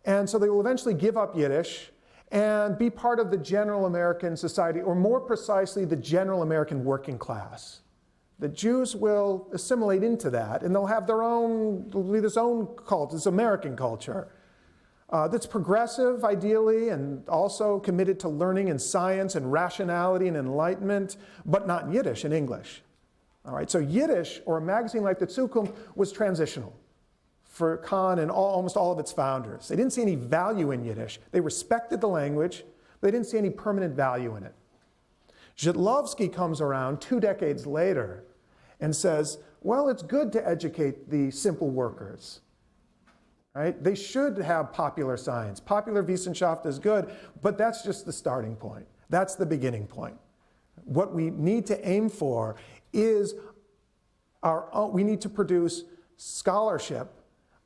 And so they will eventually give up Yiddish, and be part of the general American society, or more precisely, the general American working class. The Jews will assimilate into that, and they'll have their own, they'll be this own cult, this American culture. That's progressive, ideally, and also committed to learning and science and rationality and enlightenment, but not in Yiddish, in English. All right, so Yiddish, or a magazine like the Zukunft, was transitional for Kahn and almost all of its founders. They didn't see any value in Yiddish. They respected the language, but they didn't see any permanent value in it. Zhitlovsky comes around 2 decades later and says, well, it's good to educate the simple workers. Right? They should have popular science. Popular Wissenschaft is good, but that's just the starting point. That's the beginning point. What we need to aim for is we need to produce scholarship,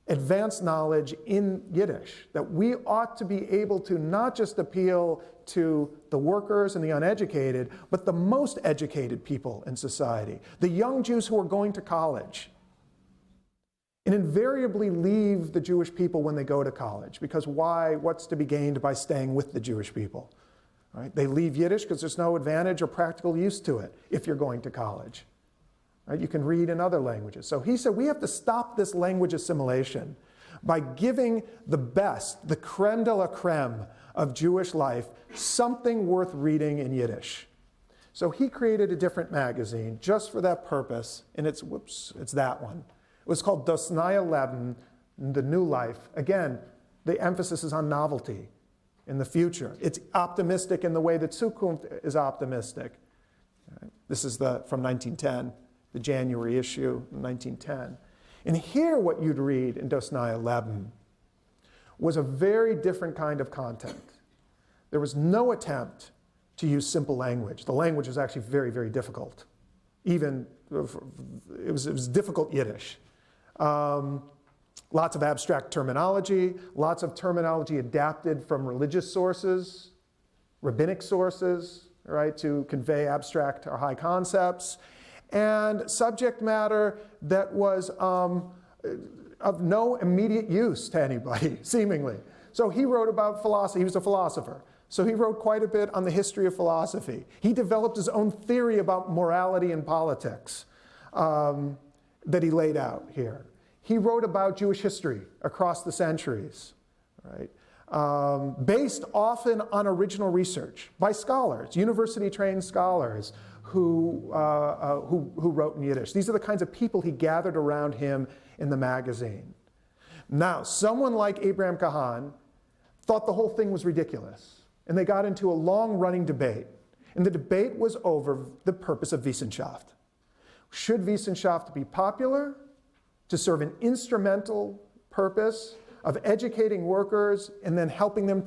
advanced knowledge in Yiddish, that we ought to be able to not just appeal to the workers and the uneducated, but the most educated people in society, the young Jews who are going to college, and invariably leave the Jewish people when they go to college, because why? What's to be gained by staying with the Jewish people? Right? They leave Yiddish because there's no advantage or practical use to it if you're going to college. Right? You can read in other languages. So he said we have to stop this language assimilation by giving the best, the creme de la creme of Jewish life, something worth reading in Yiddish. So he created a different magazine just for that purpose, and it's that one. It was called Das Neue Leben, the new life. Again, the emphasis is on novelty in the future. It's optimistic in the way that Zukunft is optimistic. This is from 1910, the January issue, 1910. And here what you'd read in Das Neue Leben was a very different kind of content. There was no attempt to use simple language. The language was actually very, very difficult. Even, it was difficult Yiddish. Lots of abstract terminology, lots of terminology adapted from religious sources, rabbinic sources, right, to convey abstract or high concepts, and subject matter that was of no immediate use to anybody, seemingly. So he wrote about philosophy. He was a philosopher. So he wrote quite a bit on the history of philosophy. He developed his own theory about morality and politics that he laid out here. He wrote about Jewish history across the centuries, right? Based often on original research by scholars, university-trained scholars who wrote in Yiddish. These are the kinds of people he gathered around him in the magazine. Now, someone like Abraham Kahan thought the whole thing was ridiculous, and they got into a long-running debate. And the debate was over the purpose of Wissenschaft. Should Wissenschaft be popular, to serve an instrumental purpose of educating workers and then helping them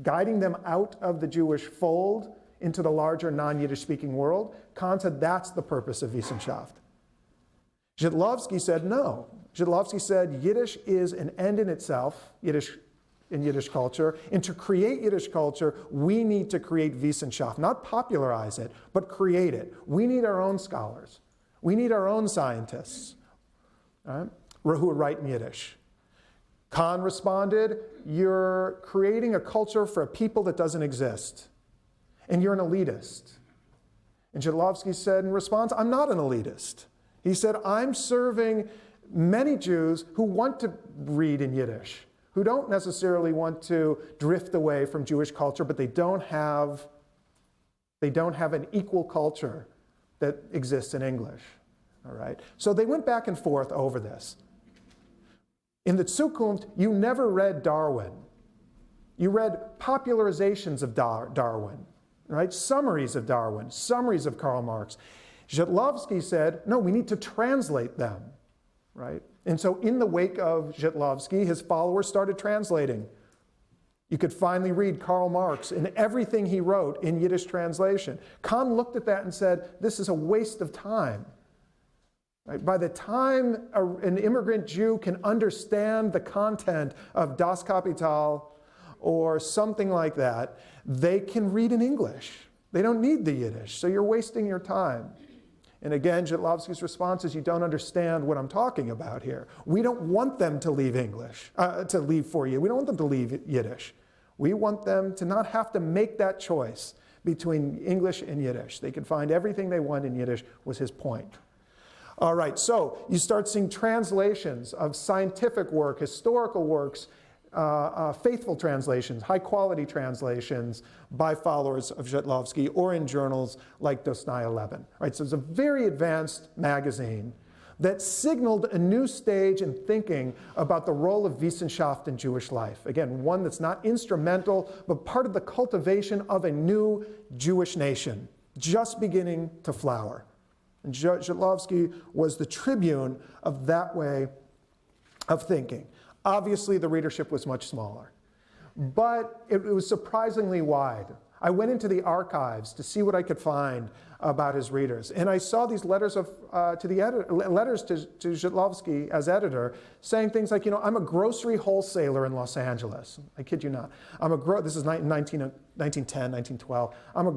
guiding them out of the Jewish fold into the larger non-Yiddish speaking world? Kahn said that's the purpose of Wissenschaft. Zhitlovsky said no. Zhitlovsky said Yiddish is an end in itself, in Yiddish culture, and to create Yiddish culture, we need to create Wissenschaft, not popularize it, but create it. We need our own scholars. We need our own scientists. Right, who write in Yiddish. Kahn responded, you're creating a culture for a people that doesn't exist, and you're an elitist. And Zhitlovsky said in response, I'm not an elitist. He said, I'm serving many Jews who want to read in Yiddish, who don't necessarily want to drift away from Jewish culture, but they don't have an equal culture that exists in English. All right. So they went back and forth over this. In the Zukunft, you never read Darwin. You read popularizations of Darwin, right? Summaries of Darwin, summaries of Karl Marx. Zhitlovsky said, no, we need to translate them, right? And so in the wake of Zhitlovsky, his followers started translating. You could finally read Karl Marx and everything he wrote in Yiddish translation. Kahn looked at that and said, this is a waste of time. Right? By the time an immigrant Jew can understand the content of Das Kapital or something like that, they can read in English. They don't need the Yiddish, so you're wasting your time. And again, Zhitlovsky's response is, you don't understand what I'm talking about here. We don't want them to leave English, to leave for you. We don't want them to leave Yiddish. We want them to not have to make that choice between English and Yiddish. They can find everything they want in Yiddish, was his point. All right, so you start seeing translations of scientific work, historical works, faithful translations, high-quality translations by followers of Zetlovsky or in journals like Dostnaya Levin. Right, so it's a very advanced magazine that signaled a new stage in thinking about the role of Wissenschaft in Jewish life. Again, one that's not instrumental, but part of the cultivation of a new Jewish nation, just beginning to flower. And Zetlovsky was the tribune of that way of thinking. Obviously, the readership was much smaller, but it was surprisingly wide. I went into the archives to see what I could find about his readers, and I saw these letters letters to Zetlovsky as editor, saying things like, I'm a grocery wholesaler in Los Angeles. I kid you not. This is 1910, 1912. I'm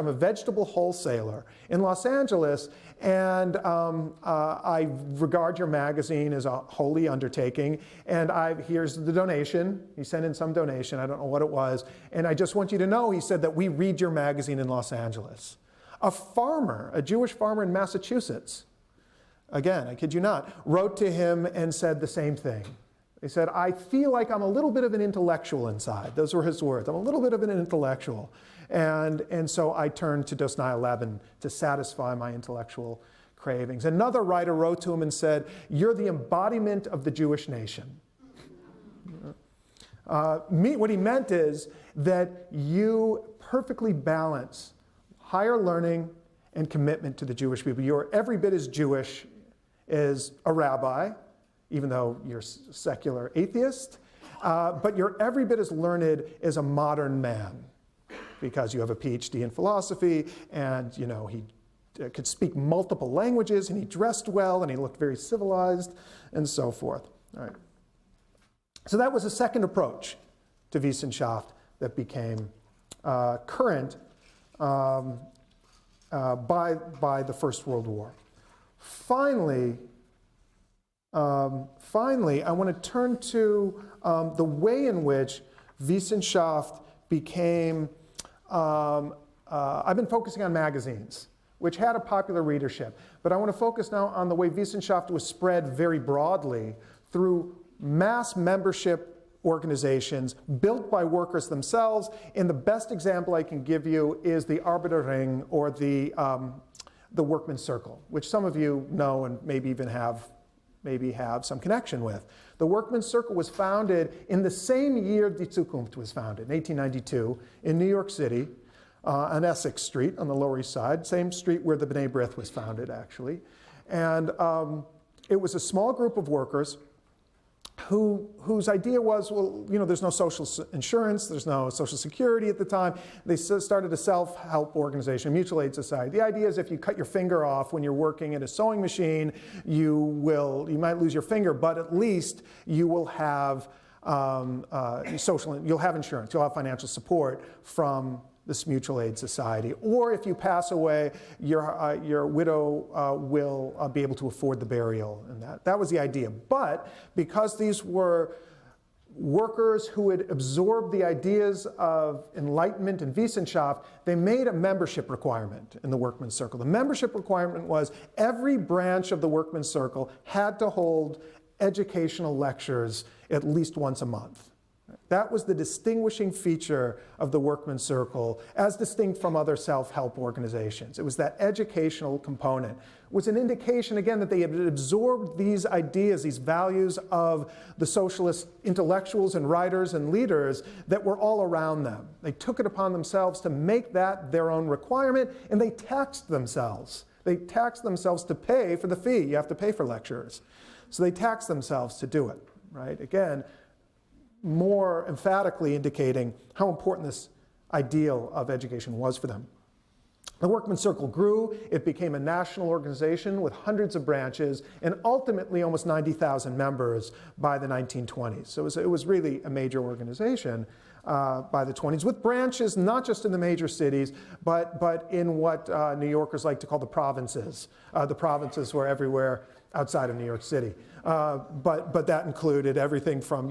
a vegetable wholesaler in Los Angeles, and I regard your magazine as a holy undertaking, and here's the donation. He sent in some donation, I don't know what it was, and I just want you to know, he said, that we read your magazine in Los Angeles. A farmer, a Jewish farmer in Massachusetts, again, I kid you not, wrote to him and said the same thing. He said, I feel like I'm a little bit of an intellectual inside. Those were his words. I'm a little bit of an intellectual. And so I turned to Dostnaya Levin to satisfy my intellectual cravings. Another writer wrote to him and said, you're the embodiment of the Jewish nation. What he meant is that you perfectly balance higher learning and commitment to the Jewish people. You're every bit as Jewish as a rabbi, even though you're a secular atheist, but you're every bit as learned as a modern man, because you have a PhD in philosophy, and he could speak multiple languages, and he dressed well, and he looked very civilized, and so forth. All right. So that was a second approach to Wissenschaft that became current by the First World War. Finally, I want to turn to the way in which Wissenschaft became, I've been focusing on magazines, which had a popular readership, but I want to focus now on the way Wissenschaft was spread very broadly through mass membership organizations built by workers themselves. And the best example I can give you is the Arbeiterring, or the Workmen's Circle, which some of you know and maybe have some connection with. The Workmen's Circle was founded in the same year Die Zukunft was founded, in 1892, in New York City, on Essex Street on the Lower East Side, same street where the B'nai B'rith was founded, actually. And it was a small group of workers whose idea was, well, there's no social insurance, there's no social security at the time. They started a self-help organization, a mutual aid society. The idea is if you cut your finger off when you're working at a sewing machine, you might lose your finger, but at least you will have you'll have insurance, you'll have financial support from this mutual aid society. Or if you pass away, your widow will be able to afford the burial, and that was the idea. But because these were workers who had absorbed the ideas of Enlightenment and Wissenschaft, they made a membership requirement in the Workmen's Circle. The membership requirement was every branch of the Workmen's Circle had to hold educational lectures at least once a month. That was the distinguishing feature of the Workmen's Circle, as distinct from other self-help organizations. It was that educational component. It was an indication, again, that they had absorbed these ideas, these values of the socialist intellectuals and writers and leaders that were all around them. They took it upon themselves to make that their own requirement, and they taxed themselves. They taxed themselves to pay for the fee. You have to pay for lecturers. So they taxed themselves to do it, right? Again, more emphatically indicating how important this ideal of education was for them. The Workmen's Circle grew. It became a national organization with hundreds of branches and ultimately almost 90,000 members by the 1920s. So it was really a major organization by the 20s, with branches not just in the major cities, but in what New Yorkers like to call the provinces. The provinces were everywhere outside of New York City. But that included everything from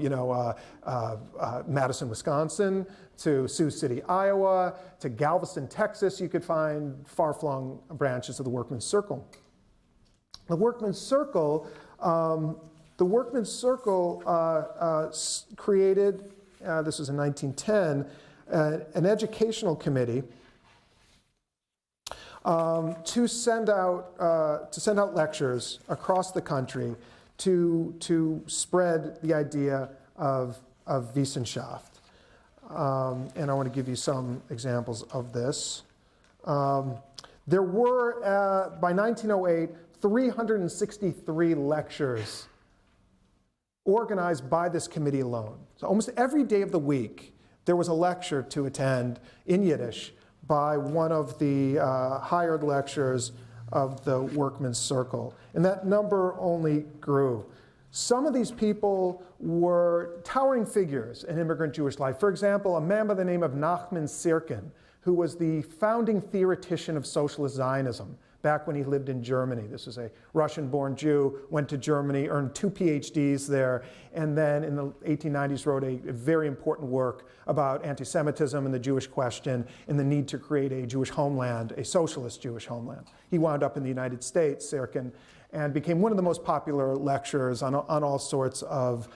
Madison, Wisconsin, to Sioux City, Iowa, to Galveston, Texas. You could find far-flung branches of the Workmen's Circle. The Workmen's Circle, created, this was in 1910, an educational committee to send out lectures across the country to spread the idea of Wissenschaft. And I want to give you some examples of this. There were, by 1908, 363 lectures organized by this committee alone. So almost every day of the week, there was a lecture to attend in Yiddish by one of the hired lecturers of the Workmen's Circle. And that number only grew. Some of these people were towering figures in immigrant Jewish life. For example, a man by the name of Nachman Sirkin, who was the founding theoretician of socialist Zionism back when he lived in Germany. This was a Russian-born Jew, went to Germany, earned 2 PhDs there, and then in the 1890s wrote a very important work about anti-Semitism and the Jewish question and the need to create a Jewish homeland, a socialist Jewish homeland. He wound up in the United States, Sirkin, and became one of the most popular lecturers on all sorts of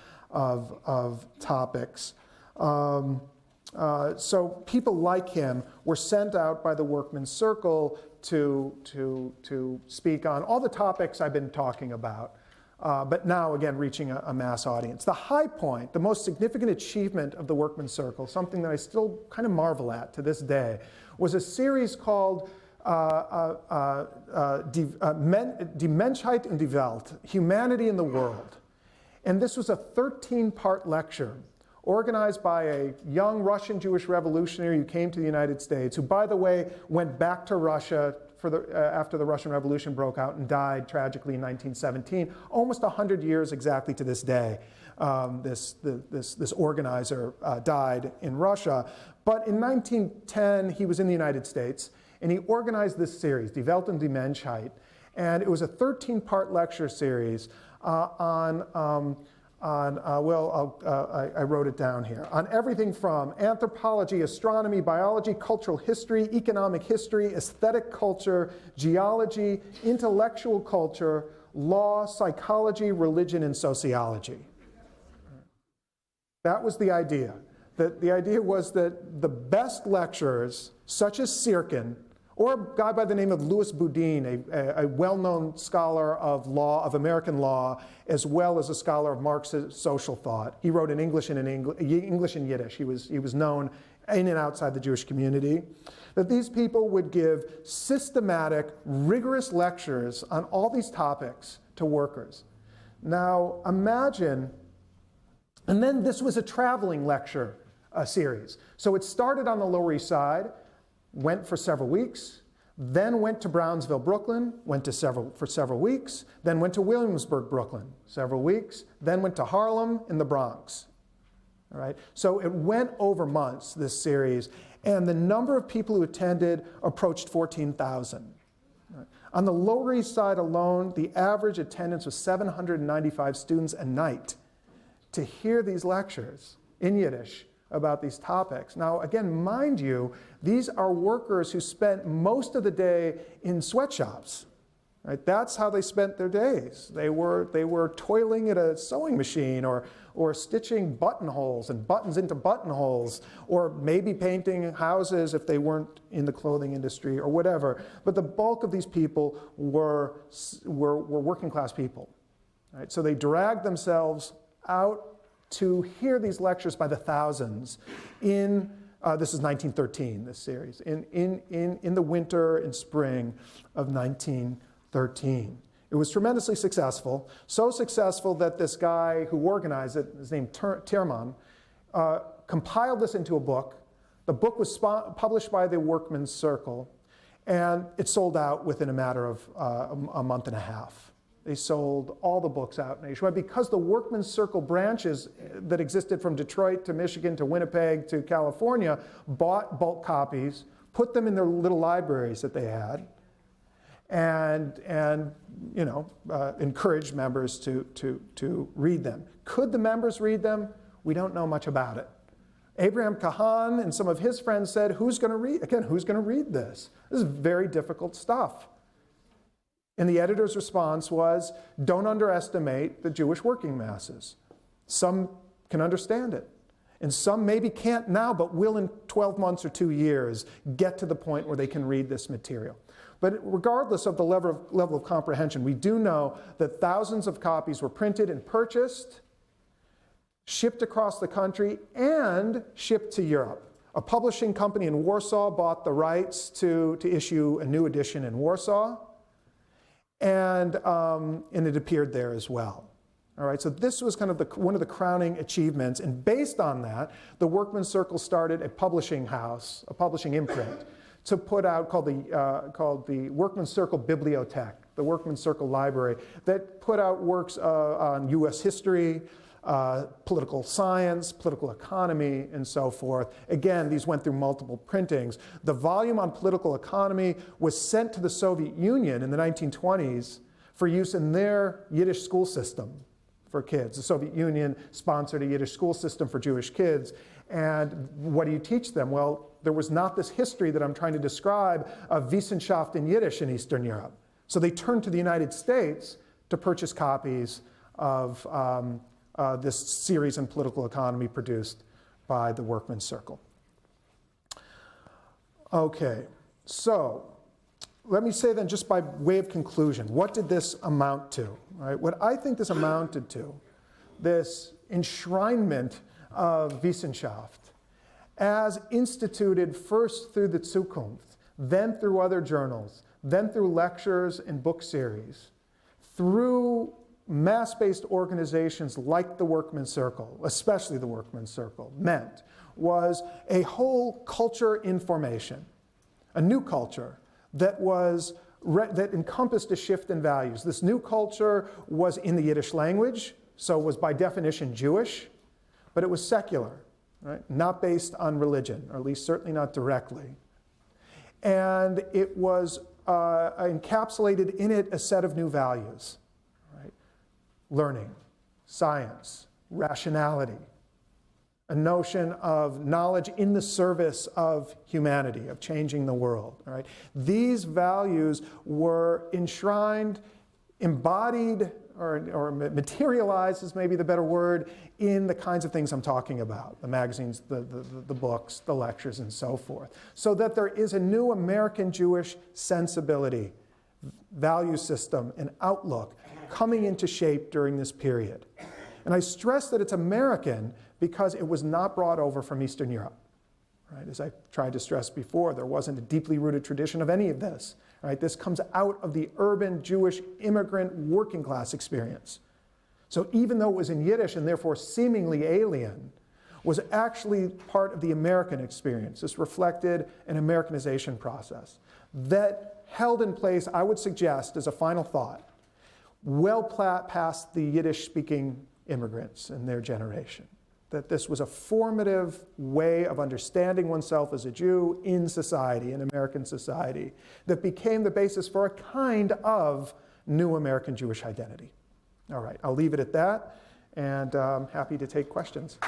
topics. So people like him were sent out by the Workmen's Circle to speak on all the topics I've been talking about, but now again reaching a mass audience. The high point, the most significant achievement of the Workmen's Circle, something that I still kind of marvel at to this day, was a series called Die Menschheit und die Welt, Humanity in the World. And this was a 13-part lecture organized by a young Russian Jewish revolutionary who came to the United States, who, by the way, went back to Russia after the Russian Revolution broke out and died tragically in 1917, almost 100 years exactly to this day. This organizer died in Russia. But in 1910, he was in the United States, and he organized this series, Die Welt und die Menschheit. And it was a 13-part lecture series I wrote it down here, on everything from anthropology, astronomy, biology, cultural history, economic history, aesthetic culture, geology, intellectual culture, law, psychology, religion, and sociology. That was the idea. The idea was that the best lecturers, such as Sirkin, or a guy by the name of Louis Boudin, a well-known scholar of law, of American law, as well as a scholar of Marxist social thought. He wrote in English and English and Yiddish. He was known in and outside the Jewish community. That these people would give systematic, rigorous lectures on all these topics to workers. Now, imagine, and then this was a traveling lecture series. So it started on the Lower East Side, went for several weeks, then went to Brownsville, Brooklyn, for several weeks, then went to Williamsburg, Brooklyn, several weeks, then went to Harlem in the Bronx. All right? So it went over months, this series, and the number of people who attended approached 14,000. Right? On the Lower East Side alone, the average attendance was 795 students a night to hear these lectures in Yiddish about these topics. Now, again, mind you, these are workers who spent most of the day in sweatshops. Right? That's how they spent their days. They were toiling at a sewing machine or stitching buttonholes and buttons into buttonholes, or maybe painting houses if they weren't in the clothing industry or whatever. But the bulk of these people were working class people. Right? So they dragged themselves out to hear these lectures by the thousands in, this is 1913, this series, in the winter and spring of 1913. It was tremendously successful, so successful that this guy who organized it, his name Tierman, compiled this into a book. The book was published by the Workmen's Circle, and it sold out within a matter of a month and a half. They sold all the books out nationwide because the Workmen's Circle branches that existed from Detroit to Michigan to Winnipeg to California bought bulk copies, put them in their little libraries that they had, and you know, encouraged members to read them. Could the members read them? We don't know much about it. Abraham Kahan and some of his friends said, who's going to read? Again, who's going to read this? This is very difficult stuff. And the editor's response was, don't underestimate the Jewish working masses. Some can understand it. And some maybe can't now, but will in 12 months or 2 years get to the point where they can read this material. But regardless of the level of comprehension, we do know that thousands of copies were printed and purchased, shipped across the country, and shipped to Europe. A publishing company in Warsaw bought the rights to issue a new edition in Warsaw, and it appeared there as well. All right, so this was kind of one of the crowning achievements, and based on that, the Workmen's Circle started a publishing house, a publishing imprint, to put out called the Workmen's Circle Bibliothèque, the Workmen's Circle Library, that put out works on U.S. history, political science, political economy, and so forth. Again, these went through multiple printings. The volume on political economy was sent to the Soviet Union in the 1920s for use in their Yiddish school system for kids. The Soviet Union sponsored a Yiddish school system for Jewish kids. And what do you teach them? Well, there was not this history that I'm trying to describe of Wissenschaft in Yiddish in Eastern Europe. So they turned to the United States to purchase copies of this series on political economy produced by the Workmen's Circle. Okay, so let me say then, just by way of conclusion, what did this amount to? Right? What I think this amounted to, this enshrinement of Wissenschaft as instituted first through the Zukunft, then through other journals, then through lectures and book series, through mass-based organizations like the Workmen's Circle, especially the Workmen's Circle, meant was a whole culture in formation, a new culture that encompassed a shift in values. This new culture was in the Yiddish language, so was by definition Jewish, but it was secular, right? Not based on religion, or at least certainly not directly. And it was encapsulated in it a set of new values, right? Learning, science, rationality, a notion of knowledge in the service of humanity, of changing the world. Right? These values were enshrined, embodied, or materialized is maybe the better word, in the kinds of things I'm talking about, the magazines, the books, the lectures, and so forth. So that there is a new American Jewish sensibility, value system, and outlook coming into shape during this period. And I stress that it's American because it was not brought over from Eastern Europe. Right? As I tried to stress before, there wasn't a deeply rooted tradition of any of this. Right? This comes out of the urban Jewish immigrant working class experience. So even though it was in Yiddish and therefore seemingly alien, was actually part of the American experience. This reflected an Americanization process that held in place, I would suggest, as a final thought, well past the Yiddish-speaking immigrants in their generation. That this was a formative way of understanding oneself as a Jew in society, in American society, that became the basis for a kind of new American Jewish identity. All right, I'll leave it at that, and I'm happy to take questions.